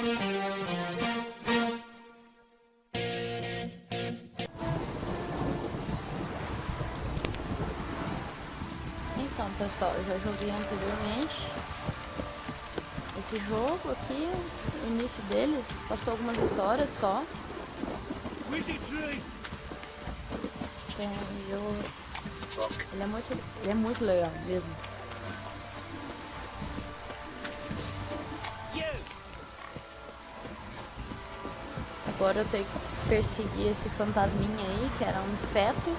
Então, pessoal, eu já joguei anteriormente esse jogo aqui, o início dele, passou algumas histórias só. Tem um jogo, ele é muito legal mesmo. Agora eu tenho que perseguir esse fantasminha aí, que era um feto,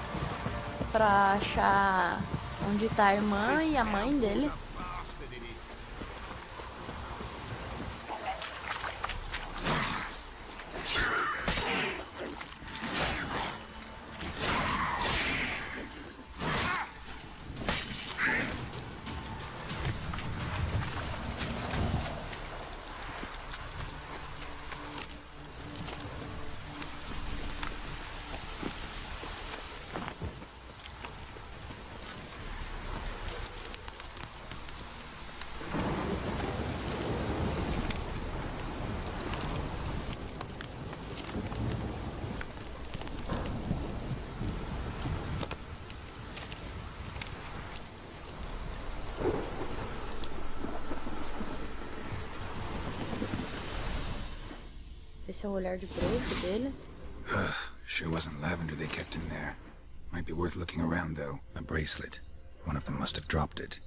pra achar onde tá a irmã e a mãe dele. Esse é o olhar de bruxo dele. Sure wasn't lavender they kept in there. Might be worth looking around though. A bracelet. One of them must have dropped it.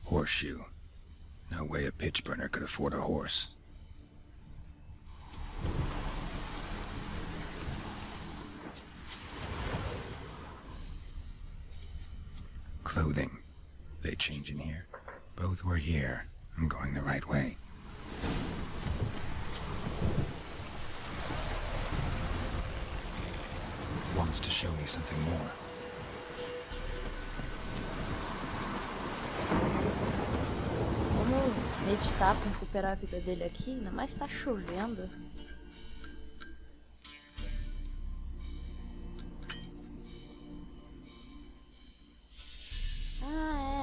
Horseshoe. No way a pitch burner could afford a horse. Clothing. They change in here. Both were here. I'm going the right way. Wants to show me something more. Vamos meditar pra recuperar a vida dele aqui, ainda mais tá chovendo.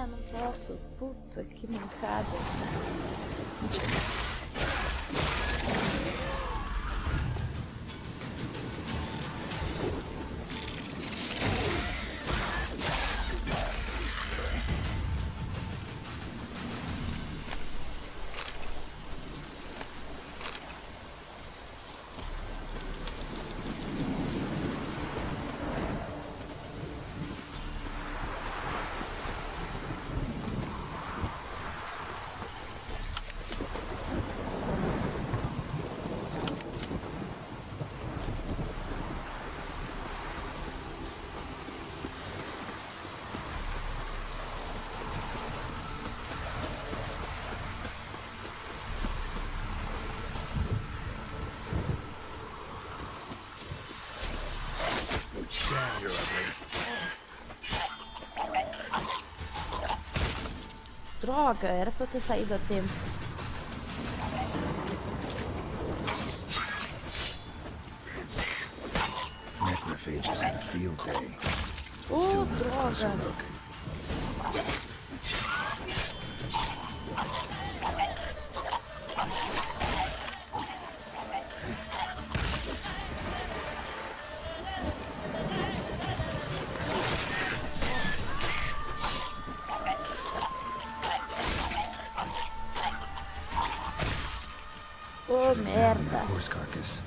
Não posso. Puta, que mancada. Droga, era pra eu ter saído a tempo. Necrophages had a field day. Droga! Oh, merda. Horse carcass.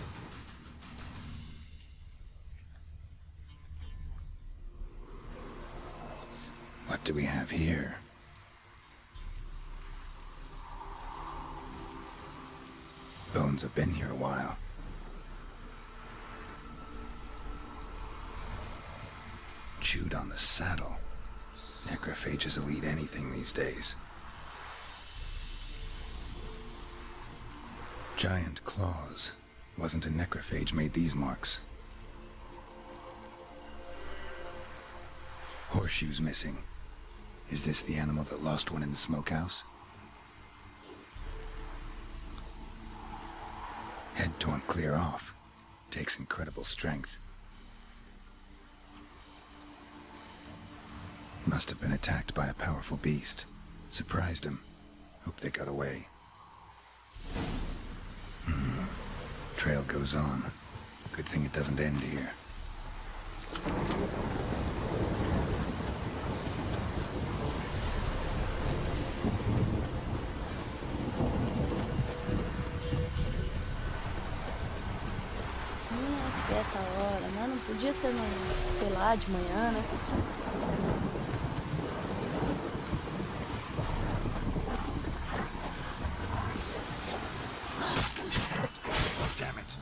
What do we have here? Bones have been here a while. Chewed on the saddle. Necrophages will eat anything these days. Giant claws. Wasn't a necrophage made these marks. Horseshoes missing. Is this the animal that lost one in the smokehouse? Head torn clear off. Takes incredible strength. Must have been attacked by a powerful beast. Surprised him. Hope they got away. Trail goes on. Good thing it doesn't end here. Tinha que ser essa hora, mas não podia ser, no, sei lá, de manhã, né? Damn it.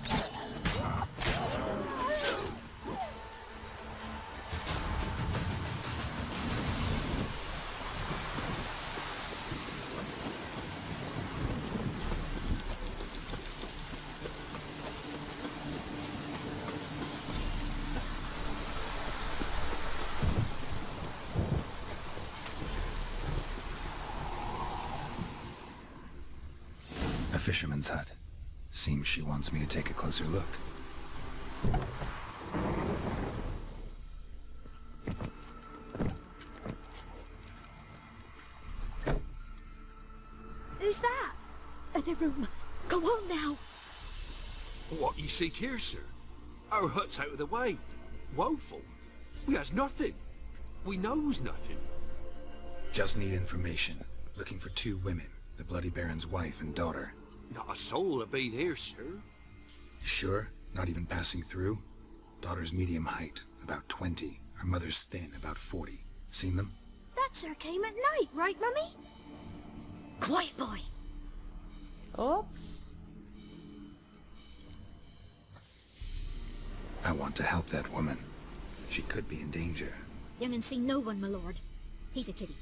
A fisherman's hut. Seems she wants me to take a closer look. Who's that? The room. Go on now. What you seek here, sir? Our hut's out of the way. Woeful. We has nothing. We knows nothing. Just need information. Looking for 2 women. The Bloody Baron's wife and daughter. Not a soul have been here, sir. Sure? Not even passing through? Daughter's medium height, about 20. Her mother's thin, about 40. Seen them? That sir came at night, right, Mummy? Quiet, boy. Ops. I want to help that woman. She could be in danger. Young and seen no one, my lord. He's a kiddie.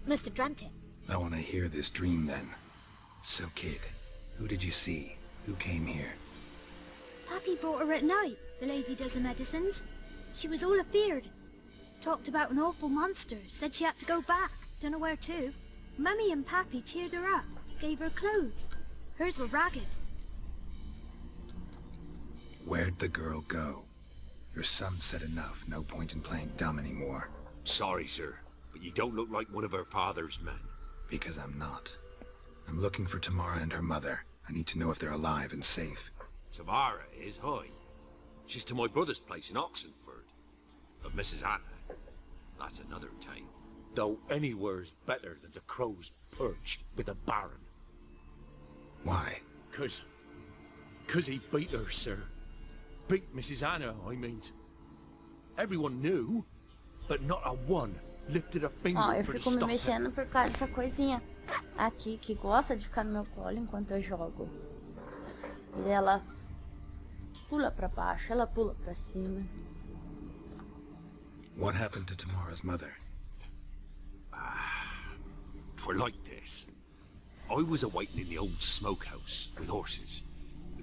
Must have dreamt it. I want to hear this dream then. So kid, who did you see? Who came here? Pappy brought her at night, the lady does the medicines. She was all afeared. Talked about an awful monster, said she had to go back, dunno where to. Mummy and Pappy cheered her up, gave her clothes. Hers were ragged. Where'd the girl go? Your son said enough, no point in playing dumb anymore. Sorry, sir, but you don't look like one of her father's men. Because I'm not. I'm looking for Tamara and her mother. I need to know if they're alive and safe. Tamara is, hi. She's to my brother's place in Oxenford. But Mrs. Anna, that's another tale. Though anywhere's better than the crow's perch with a baron. Why? Cause he beat her, sir. Beat Mrs. Anna, I means. Everyone knew, but not a one lifted a finger Ó, eu for to fico me stop mexendo por causa dessa coisinha aqui que gosta de ficar no meu colo enquanto eu jogo. E ela pula pra baixo, ela pula pra cima. What happened to Tamara's mother? Twere like this. I was awaiting in the old smokehouse with horses.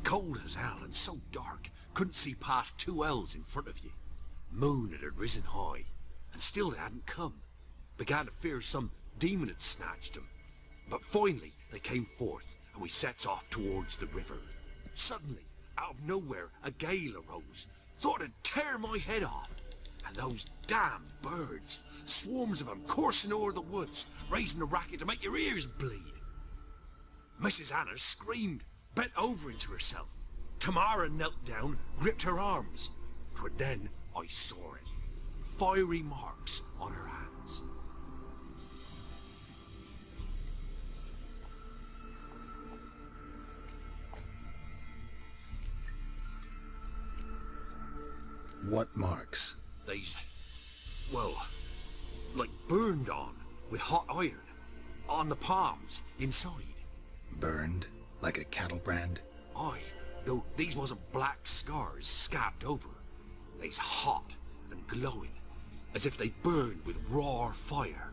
Cold as hell and so dark, couldn't see past 2 ells in front of you. Moon had risen high, and still they hadn't come. Began to fear some demon had snatched them. But finally they came forth, and we sets off towards the river. Suddenly, out of nowhere, a gale arose. Thought it'd tear my head off. And those damn birds, swarms of them coursing o'er the woods, raising a racket to make your ears bleed. Mrs. Anna screamed, bent over into herself. Tamara knelt down, gripped her arms. 'Twere then I saw it. Fiery marks on her hands. What marks? These, well, like burned on with hot iron. On the palms, inside. Burned? Like a cattle brand? Aye, though these wasn't black scars scabbed over. They's hot and glowing, as if they burned with raw fire.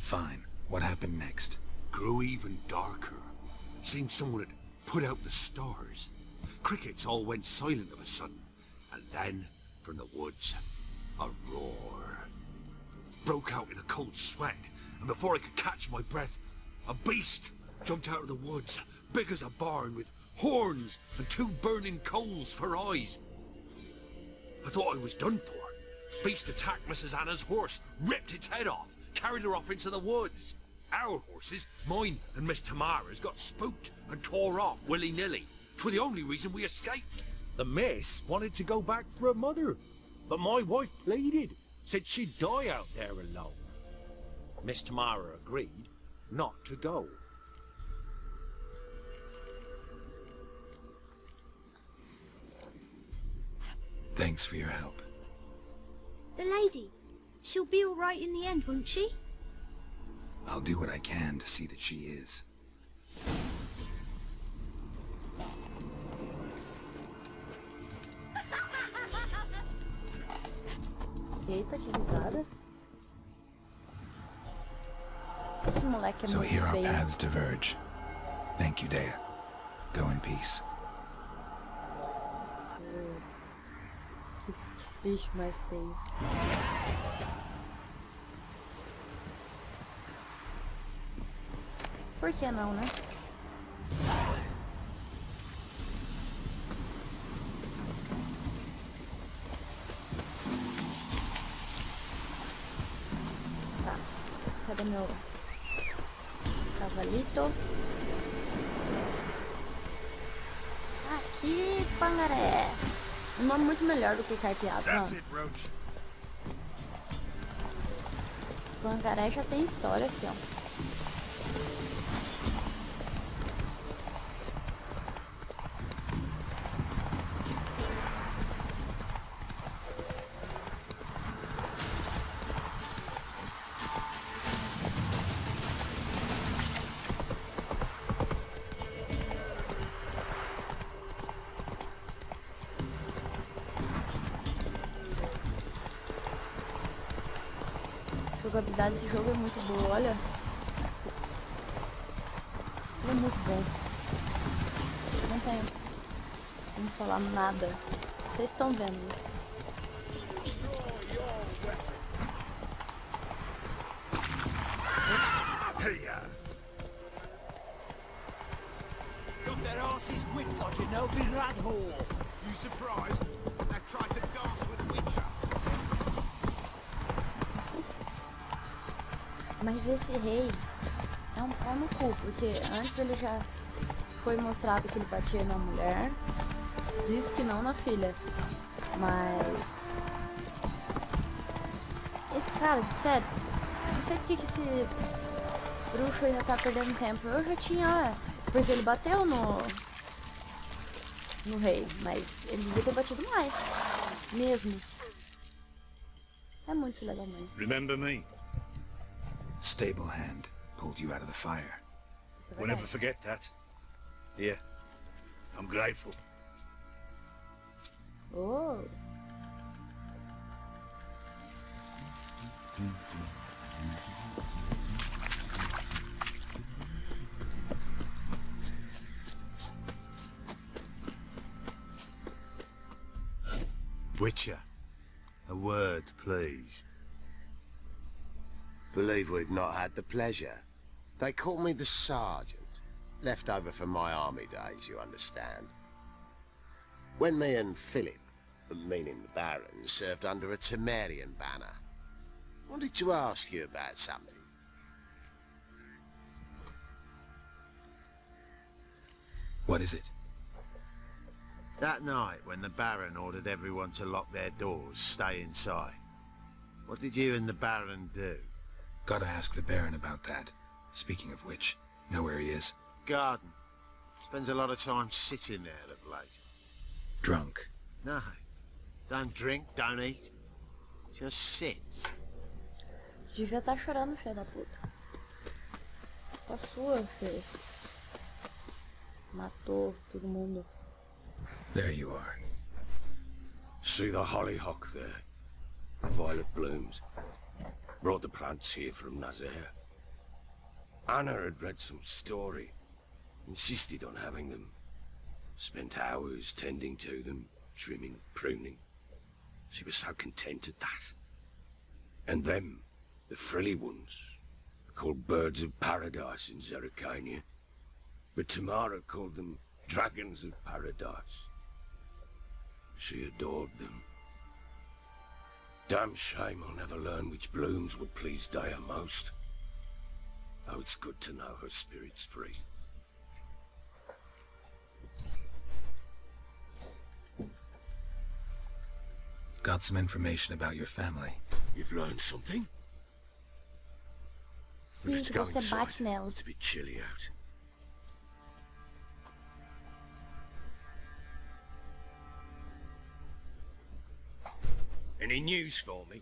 Fine. What happened next? Grew even darker. Seemed someone had put out the stars. Crickets all went silent of a sudden, and then, from the woods, a roar. Broke out in a cold sweat, and before I could catch my breath, a beast jumped out of the woods, big as a barn, with horns and 2 burning coals for eyes. I thought I was done for. Beast attacked Mrs. Anna's horse, ripped its head off, carried her off into the woods. Our horses, mine and Miss Tamara's, got spooked and tore off willy-nilly. 'Twere the only reason we escaped. The miss wanted to go back for her mother, but my wife pleaded, said she'd die out there alone. Miss Tamara agreed not to go. Thanks for your help. The lady, she'll be all right in the end, won't she? I'll do what I can to see that she is. Eita, que risada. Esse moleque é So muito here our feio. paths diverge. Thank you, Dea. Go in peace. Que bicho mais feio. Por que não, né? Tá. Cadê meu cavalito? Aqui, pangaré. Um nome muito melhor do que carpeado, não. Roach. Pangaré já tem história, fião. A jogabilidade desse jogo é muito boa, olha. Ele é muito bom. Não tenho como falar nada. Vocês estão vendo. Got their asses whipped like an elfin rat whore. You surprised? They tried to dance with Witcher. Mas esse rei é um pau no cu, porque antes ele já foi mostrado que ele batia na mulher, diz que não na filha, mas esse cara, sério, não sei por que esse bruxo ainda tá perdendo tempo. Eu já tinha, porque ele bateu no rei, mas ele devia ter batido mais, mesmo. É muito filha da mãe. Remember me? Stable hand pulled you out of the fire. Isso é We'll verdade. never forget that. Here, I'm grateful. Oh. Witcher, a word, please. Believe we've not had the pleasure. They call me the Sergeant. Left over from my army days, you understand. When me and Philip, meaning the Baron, served under a Temerian banner. Wanted to ask you about something. What is it? That night, when the Baron ordered everyone to lock their doors, stay inside, what did you and the Baron do? Gotta ask the Baron about that. Speaking of which, know where he is? Garden. Spends a lot of time sitting there of late. Drunk. No. Don't drink, don't eat. Just sits. Devia estar chorando, filha da puta. Com a sua, você matou todo mundo. There you are. See the hollyhock there? The violet blooms. Brought the plants here from Nazaire. Anna had read some story. Insisted on having them. Spent hours tending to them, trimming, pruning. She was so content at that. And them, the frilly ones, called birds of paradise in Zerrikania. But Tamara called them dragons of paradise. She adored them. Damn shame I'll never learn which blooms would please Dea most. Though it's good to know her spirit's free. Got some information about your family. You've learned something? Sim, Let's que go você inside. bate nelas. It's a bit chilly out. Any news for me?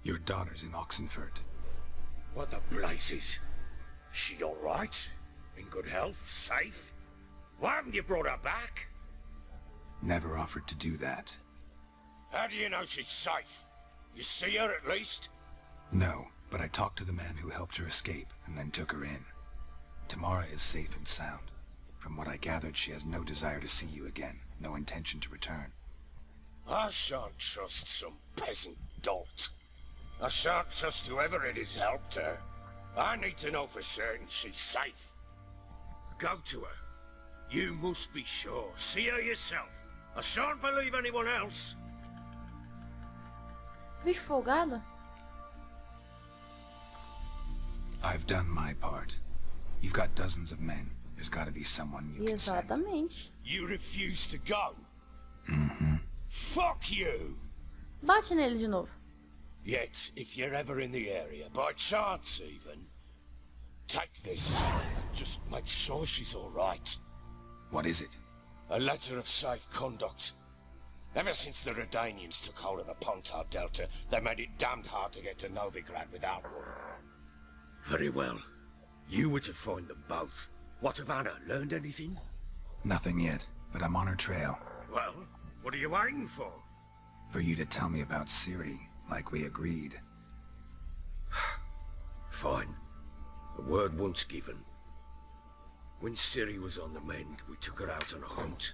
Your daughter's in Oxenford. What the blazes? She all right? In good health? Safe? Why haven't you brought her back? Never offered to do that. How do you know she's safe? You see her at least? No, but I talked to the man who helped her escape and then took her in. Tamara is safe and sound. From what I gathered, she has no desire to see you again, no intention to return. I shan't trust some peasant dolt. I shan't trust whoever it is helped her. I need to know for certain she's safe. Go to her. You must be sure. See her yourself. I shan't believe anyone else. Bicho folgado? I've done my part. You've got dozens of men. There's got to be someone you can send. Exatamente. You refuse to go? Mm-hmm. Fuck you! Bate nele de novo. Yet, if you're ever in the area, by chance even, take this and just make sure she's all right. What is it? A letter of safe conduct. Ever since the Redanians took hold of the Pontar Delta, they made it damned hard to get to Novigrad without one. Very well. You were to find them both. What of Anna? Learned anything? Nothing yet, but I'm on her trail. Well, what are you waiting for? For you to tell me about Ciri, like we agreed. Fine. A word once given. When Ciri was on the mend, we took her out on a hunt.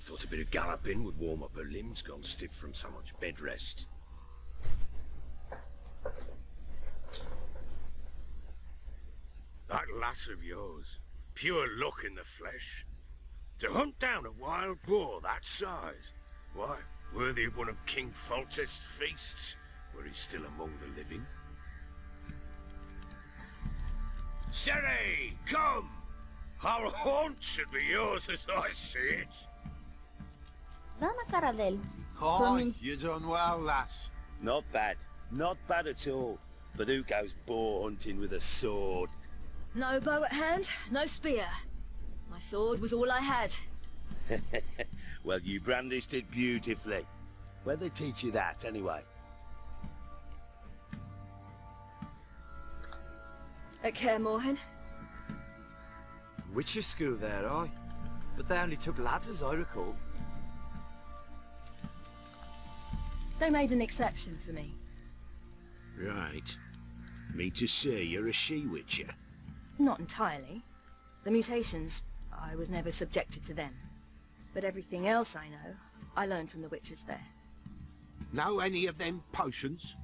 Thought a bit of galloping would warm up her limbs, gone stiff from so much bed rest. That lass of yours, pure luck in the flesh. To hunt down a wild boar that size, why, worthy of one of King Foltest's feasts, where he's still among the living. Ciri, come! Our haunt should be yours as I see it. Dá na cara dele. Hi, you done well, lass. Not bad. Not bad at all. But who goes boar hunting with a sword? No bow at hand, no spear. My sword was all I had. Well, you brandished it beautifully. Where'd they teach you that, anyway? At Kaer Morhen. Witcher school there, aye. But they only took lads, as I recall. They made an exception for me. Right. Mean to say you're a she-witcher? Not entirely. The mutations, I was never subjected to them. But everything else I know, I learned from the witches there. Know any of them potions?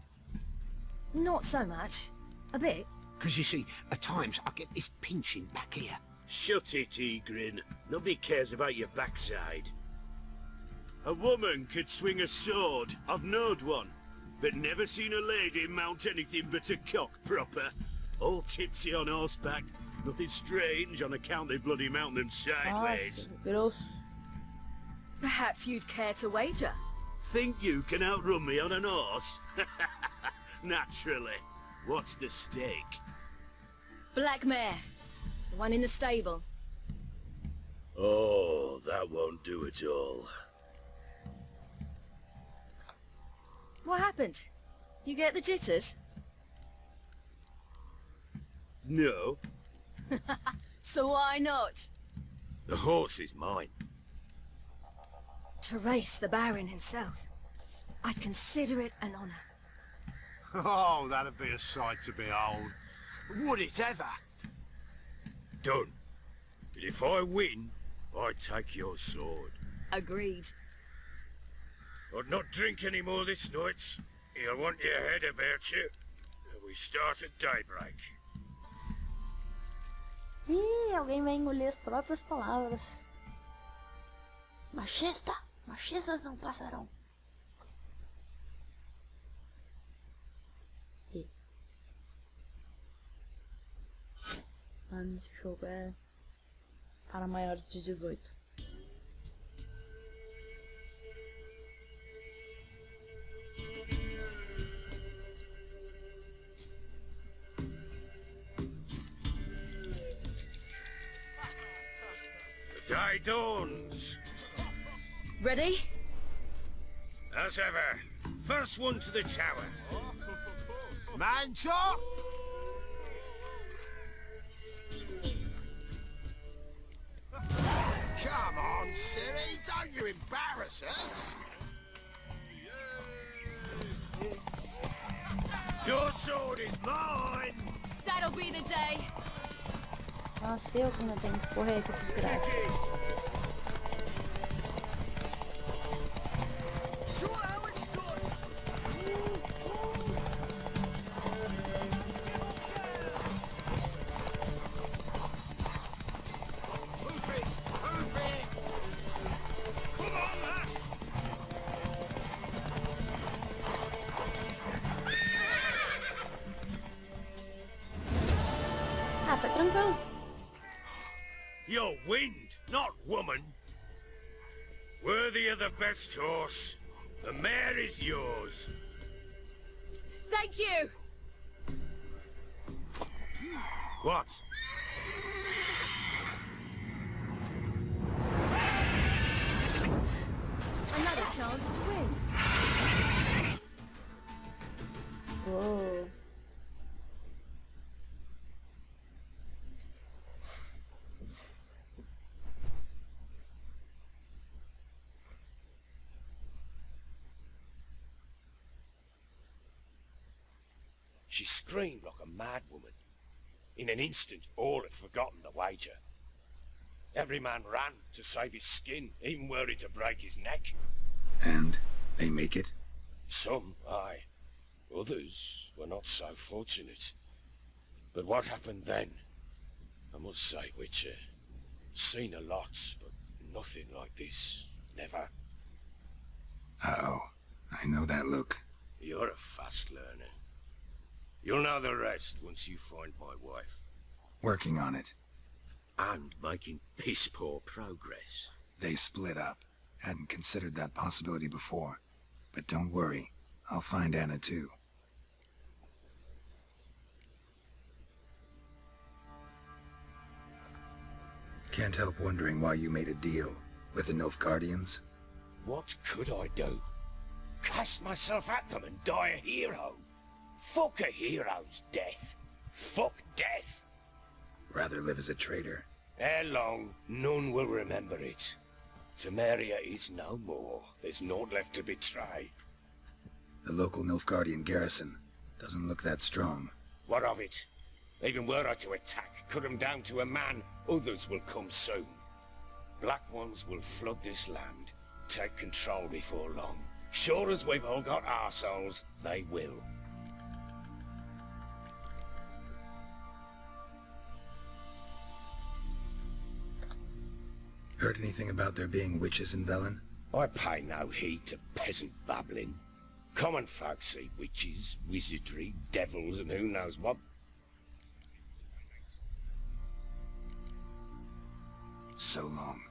Not so much. A bit. Because you see, at times I get this pinching back here. Shut it, Egrin. Nobody cares about your backside. A woman could swing a sword. I've knowed one. But never seen a lady mount anything but a cock proper. All tipsy on horseback. Nothing strange on account they bloody mount them sideways. Nossa, grosso. Perhaps you'd care to wager? Think you can outrun me on an horse? Naturally. What's the stake? Black mare. The one in the stable. Oh, that won't do it all. What happened? You get the jitters? No. So why not? The horse is mine. To race the Baron himself. I'd consider it an honor. Oh, that'd be a sight to behold. Would it ever? Done. But if I win, I take your sword. Agreed. I'd not drink any more this night. You'll want your head about you. We start at daybreak. Ih, alguém vai engolir as próprias palavras. Machista! Machistas não passarão. Esse jogo é para maiores de 18. The day dawns. Ready? As ever, first one to the tower. Man chop! Come on, silly, don't you embarrass us! Your sword is mine! That'll be the day. Nossa, eu que ainda tenho que correr, que desgraça. Sure how it's done! Move it! Move it! Come on, lass! Ah, foi tranquilo. You're wind, not woman. Worthy of the best horse. The mare is yours. Thank you. What? Another chance to win. Uou. She screamed like a mad woman. In an instant, all had forgotten the wager. Every man ran to save his skin, even were it to break his neck. And they make it? Some, aye. Others were not so fortunate. But what happened then? I must say, Witcher, seen a lot, but nothing like this. Never. Uh-oh. I know that look. You're a fast learner. You'll know the rest once you find my wife. Working on it. And making piss-poor progress. They split up. Hadn't considered that possibility before. But don't worry. I'll find Anna too. Can't help wondering why you made a deal with the Nilfgaardians. What could I do? Cast myself at them and die a hero? Fuck a hero's death. Fuck death. Rather live as a traitor. Ere long, none will remember it. Temeria is no more. There's naught left to betray. The local Nilfgaardian garrison doesn't look that strong. What of it? Even were I to attack, cut them down to a man, others will come soon. Black ones will flood this land, take control before long. Sure as we've all got arseholes, they will. Heard anything about there being witches in Velen? I pay no heed to peasant babbling. Common folk see witches, wizardry, devils, and who knows what. So long.